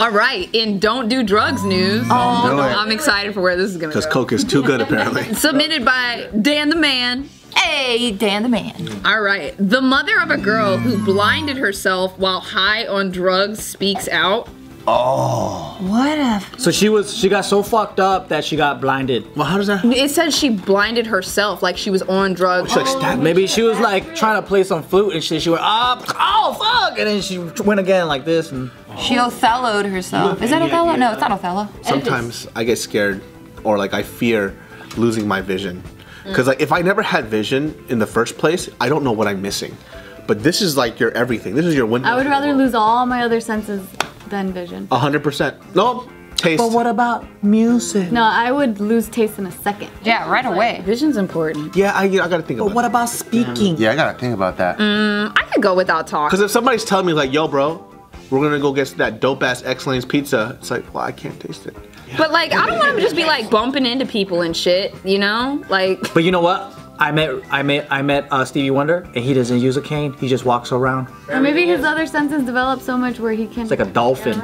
All right, in Don't Do Drugs news, I'm excited for where this is gonna go. Because coke is too good, apparently. Submitted by Dan the Man. Hey, Dan the Man. All right, the mother of a girl who blinded herself while high on drugs speaks out. Oh. What a... So she got so fucked up that she got blinded. Well, how does that? It says she blinded herself, like she was on drugs. Maybe she was like trying to play some flute and she went up, oh fuck, and then she went again like this and. She Othello'd herself. Is that Othello? No, it's not Othello. Sometimes I get scared or like I fear losing my vision. Because like if I never had vision in the first place, I don't know what I'm missing. But this is like your everything. This is your window. I would rather lose all my other senses than vision. 100%. No, taste. But what about music? No, I would lose taste in a second. Yeah, right away. Vision's important. Yeah, I gotta think about it. But what about speaking? Yeah, I gotta think about that. I could go without talking. Because if somebody's telling me like, yo bro, we're gonna go get that dope ass X Lane's pizza, it's like, well, I can't taste it. But like, I don't want to just be like bumping into people and shit, you know? Like. But you know what? I met Stevie Wonder, and he doesn't use a cane. He just walks around. Or maybe his other senses develop so much where he can't. It's like a dolphin.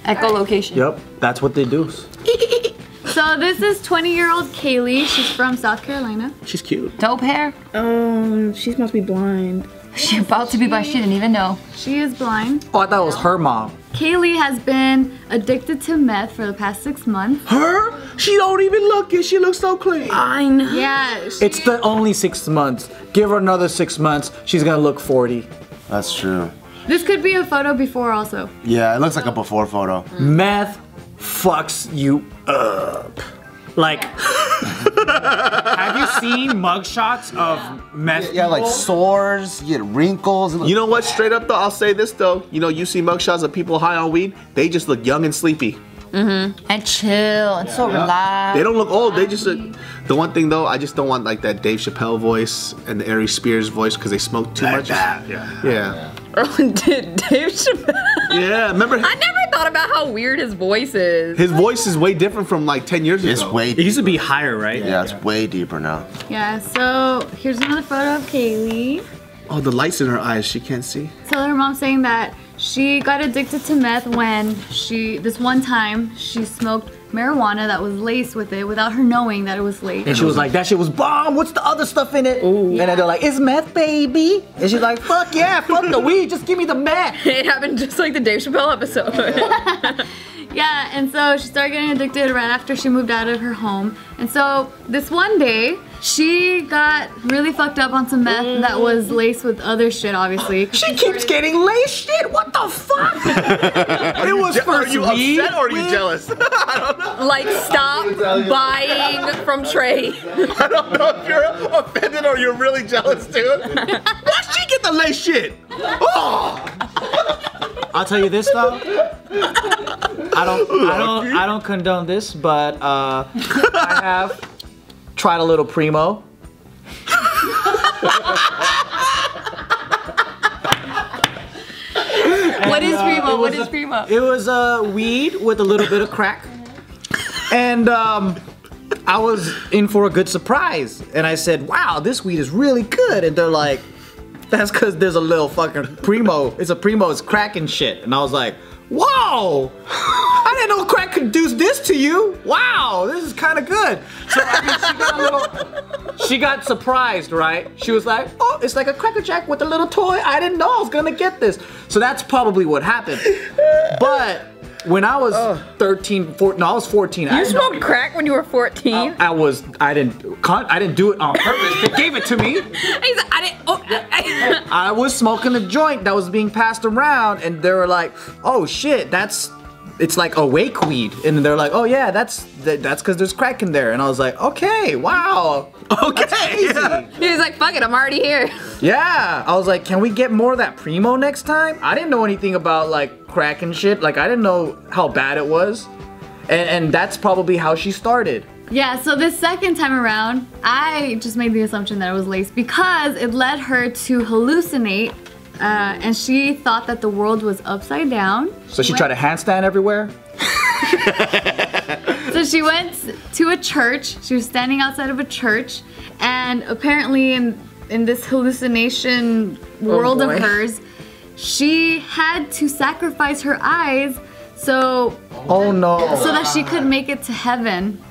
Echolocation. Yep, that's what they do. So this is 20-year-old Kaylee. She's from South Carolina. She's cute. Dope hair. She must be blind. She about to be blind. She didn't even know. She is blind. Oh, I thought it was her mom. Kaylee has been addicted to meth for the past 6 months. Her? She don't even look it. She looks so clean. I know. Yeah. It's the only 6 months. Give her another 6 months, she's gonna look 40. That's true. This could be a photo before also. Yeah, it looks like a before photo. Meth fucks you up. Like, have you seen mugshots of meth? Yeah, like sores, you get wrinkles. You know what? Straight up though, I'll say this though. You know, you see mugshots of people high on weed, they just look young and sleepy. And chill and so relaxed. They don't look old. They just look. The one thing though, I just don't want like that Dave Chappelle voice and the Ari Spears voice because they smoke too much. Yeah. Did Dave Chappelle? Yeah, remember? I never thought about how weird his voice is. His voice is way different from like 10 years ago. It's way. It used to be higher, right? Yeah, it's way deeper now. Yeah, so here's another photo of Kaylee. Oh, the lights in her eyes, she can't see. So her mom's saying that she got addicted to meth when this one time she smoked marijuana that was laced with it without her knowing that it was laced. And she was like, that shit was bomb, what's the other stuff in it? Ooh. And then they're like, it's meth, baby. And she's like, fuck yeah, fuck the weed, just give me the meth. It happened just like the Dave Chappelle episode. Yeah, and so she started getting addicted right after she moved out of her home. And so this one day, she got really fucked up on some meth that was laced with other shit, obviously. She keeps getting laced shit, what the fuck? It was for Are you upset or are you jealous? I don't know. Like, stop buying from Trey. I don't know if you're offended or you're really jealous, dude. Why'd she get the lace shit? Oh! I'll tell you this though. I don't condone this, but I have tried a little primo. What is primo? What is primo? It was weed with a little bit of crack, and I was in for a good surprise. And I said, "Wow, this weed is really good." And they're like, "That's because there's a little fucking primo. It's a primo. It's crack and shit." And I was like, "Whoa! I didn't know crack could do this to you. Wow, this is kind of good." So I mean, she got surprised, right? She was like, "Oh, it's like a Cracker Jack with a little toy. I didn't know I was gonna get this." So that's probably what happened. But when I was 13, 14, no, I was 14. You smoked crack when you were 14? I didn't do it on purpose. They gave it to me. I was smoking a joint that was being passed around, and they were like, "Oh shit, it's like awake weed," and they're like, "Oh yeah, that's because there's crack in there," and I was like, "Okay, wow, okay." Yeah. He was like, "Fuck it, I'm already here." Yeah, I was like, "Can we get more of that primo next time?" I didn't know anything about like crack and shit. Like I didn't know how bad it was, and that's probably how she started. Yeah, so this second time around, I just made the assumption that it was laced because it led her to hallucinate. And she thought that the world was upside down. So she tried to handstand everywhere? So she went to a church. She was standing outside of a church. And apparently in this hallucination world of hers, she had to sacrifice her eyes so Oh no. that she could make it to heaven.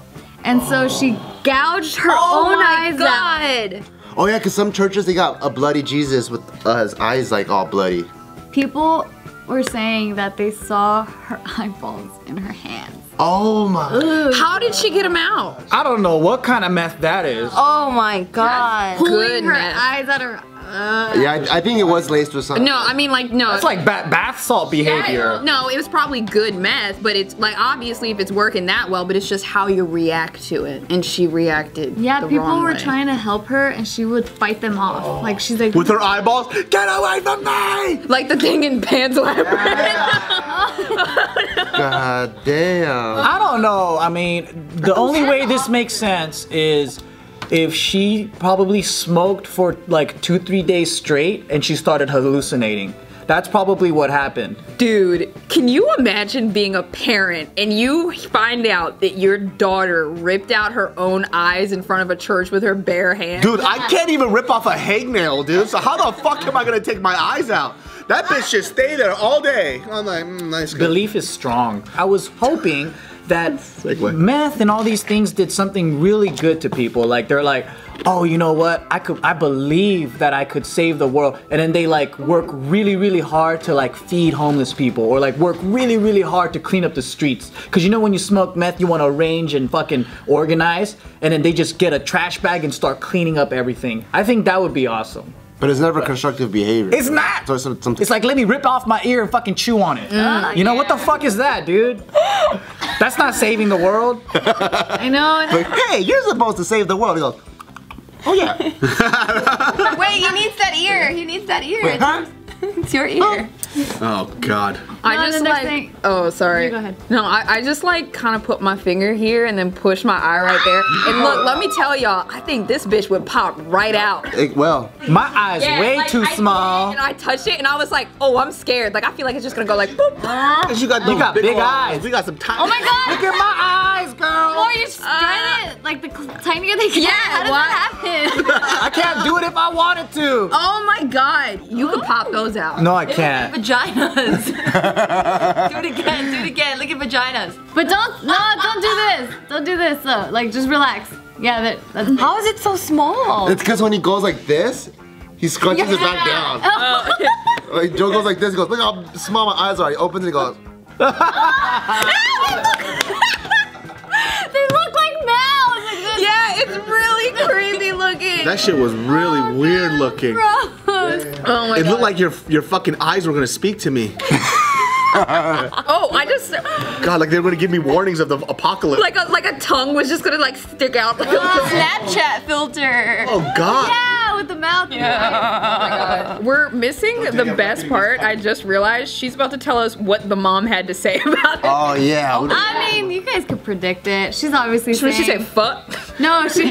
And so she gouged her own eyes out. Oh yeah, because some churches they got a bloody Jesus with his eyes like all bloody. People were saying that they saw her eyeballs in her hands. Oh my. How did she get him out? I don't know what kind of meth that is. Oh my god. Pulling her Goodness. eyes out of her. Yeah, I think it was laced with something. No, I mean like no. It's like bath salt behavior. No, it was probably good meth, but it's like obviously if it's working that well, but it's just how you react to it. And she reacted. Yeah, the people wrong were way. trying to help her, and she would fight them off. Like she's like, With her eyeballs, get away from me! Like the thing in Pan's Labyrinth. God damn. I don't know. I mean, the only way this makes sense is if she probably smoked for like 2-3 days straight and she started hallucinating. That's probably what happened. Dude, can you imagine being a parent and you find out that your daughter ripped out her own eyes in front of a church with her bare hands? Dude, I can't even rip off a hangnail, dude. So how the fuck am I gonna take my eyes out? That bitch should stay there all day. I'm like, nice. Belief is strong. I was hoping that Segue. meth and all these things did something really good to people. Like they're like, oh, you know what? I believe that I could save the world. And then they like work really, really hard to like feed homeless people or like work really, really hard to clean up the streets. Cause you know when you smoke meth, you want to arrange and fucking organize. And then they just get a trash bag and start cleaning up everything. I think that would be awesome. But it's never constructive behavior. It's not. So it's something. It's like, let me rip off my ear and fucking chew on it. You know, what the fuck is that, dude? That's not saving the world. I know. Like, hey, you're supposed to save the world. He goes, oh yeah. Wait, he needs that ear. He needs that ear. Wait, huh? It's your ear. Oh God. I No, just the next like. thing- Oh, sorry. You go ahead. No, I just like kind of put my finger here and then push my eye right there. And look, let me tell y'all, I think this bitch would pop right out. Well, My eye's way like, too I small. did, and I touched it and I was like, oh, I'm scared. Like I feel like it's just gonna go like boop. You got, You got big ones. eyes. We got some time. Oh my god! Look at my eyes, girl. Oh, you spread it like the tinier they get. Yeah, How does that happen? I can't do it if I wanted to. Oh my god, you could pop those out. No, I can't. Vaginas. Do it again. Do it again. Look at vaginas. But don't do this. Don't do this though. Like just relax. Yeah, that's How is it so small? it's because when he goes like this, he scrunches it back down. Like Joe goes like this, he goes, look how small my eyes are. He opens it, he goes, They look like mouths. Like this. Yeah, it's really creepy looking. That shit was really weird looking. Gross. Oh my It god. looked like your fucking eyes were gonna speak to me. Oh, I just God, like they were gonna give me warnings of the apocalypse. like a tongue was just gonna like stick out. Like Snapchat filter. Oh God. Yeah, with the mouth. We're missing the best part. I just realized she's about to tell us what the mom had to say about it. oh yeah. I mean, you guys could predict it. She's obviously Should saying. she say fuck? No, she.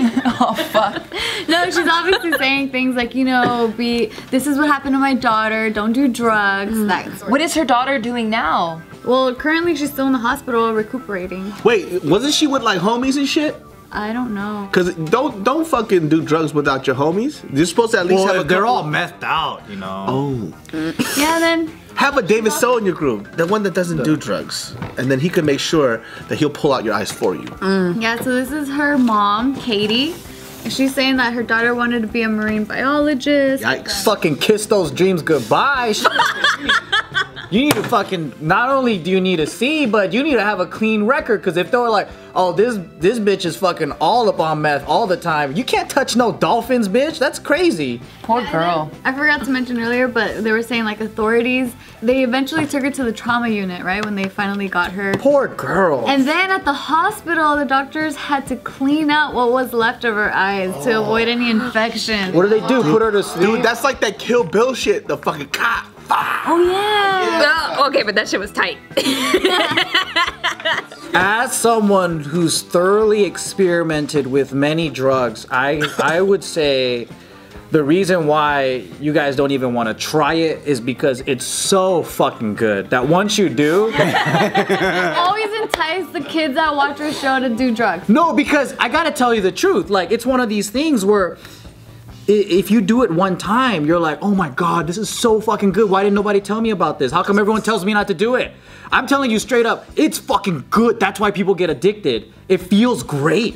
Oh fuck. No, she's obviously saying things like, you know, this is what happened to my daughter. Don't do drugs. That sort of. What is her daughter doing now? Well, currently she's still in the hospital recuperating. Wait, wasn't she with like homies and shit? I don't know. Cause don't fucking do drugs without your homies. You're supposed to at least Well, have a they're couple- all methed out, you know. Oh. Yeah, then. Have a David So in your group, the one that doesn't do drugs, and then he can make sure that he'll pull out your eyes for you. Yeah, so this is her mom, Katie. And she's saying that her daughter wanted to be a marine biologist. Yikes. Fucking kiss those dreams goodbye. You need to fucking, not only do you need to see, but you need to have a clean record. Because if they were like, oh, this bitch is fucking all up on meth all the time, you can't touch no dolphins, bitch. That's crazy. Poor girl. I forgot to mention earlier, but they were saying like authorities, they eventually took her to the trauma unit, right? When they finally got her. Poor girl. And then at the hospital, the doctors had to clean out what was left of her eyes to avoid any infection. What do they do? Put her to sleep? Dude, that's like that Kill Bill shit. The fucking cop. Oh yeah. Okay, but that shit was tight. As someone who's thoroughly experimented with many drugs, I would say the reason why you guys don't even want to try it is because it's so fucking good that once you do, Always entice the kids that watch our show to do drugs. no, because I gotta tell you the truth, like it's one of these things where if you do it one time, you're like, oh my God, this is so fucking good. Why didn't nobody tell me about this? How come everyone tells me not to do it? I'm telling you straight up, it's fucking good. That's why people get addicted. It feels great.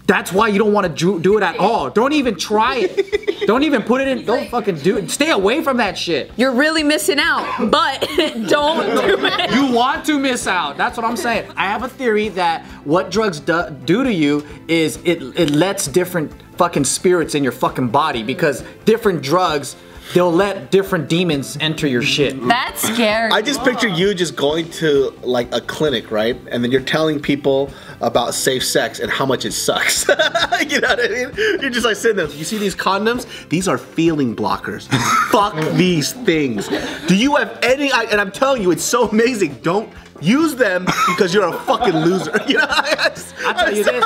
That's why you don't want to do it at all. Don't even try it. Don't even put it in. Don't fucking do it. Stay away from that shit. You're really missing out, but don't do it. You want to miss out. That's what I'm saying. I have a theory that what drugs do to you is it lets different fucking spirits in your fucking body, because different drugs, they'll let different demons enter your shit. That's scary. I just picture you just going to like a clinic, right? And then you're telling people about safe sex and how much it sucks. You know what I mean? You're just like sitting there. You see these condoms? These are feeling blockers. Fuck these things. Do you have any? And I'm telling you, it's so amazing. Don't use them because you're a fucking loser. You know? I'll tell you this.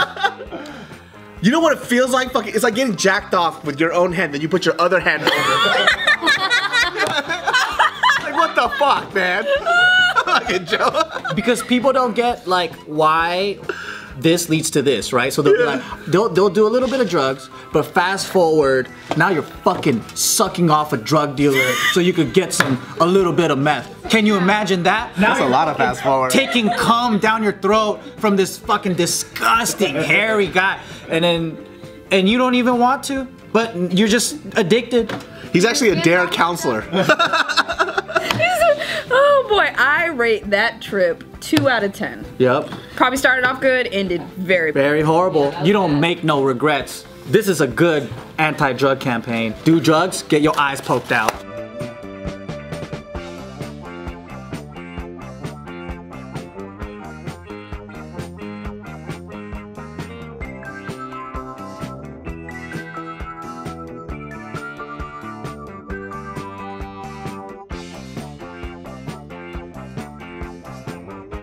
You know what it feels like? Fucking, it's like getting jacked off with your own hand, then you put your other hand over. Like, what the fuck, man? Fucking Joe. Because people don't get like why this leads to this, right? So they'll be like, they'll do a little bit of drugs, but fast forward, now you're fucking sucking off a drug dealer so you could get a little bit of meth. Can you imagine that? That's a lot of fast forward. Taking cum down your throat from this fucking disgusting hairy guy, and you don't even want to, but you're just addicted. He's actually a DARE counselor. Oh boy, I rate that trip 2 out of 10. Yep. Probably started off good, ended very bad. Very horrible. You don't make no regrets. This is a good anti-drug campaign. Do drugs, get your eyes poked out.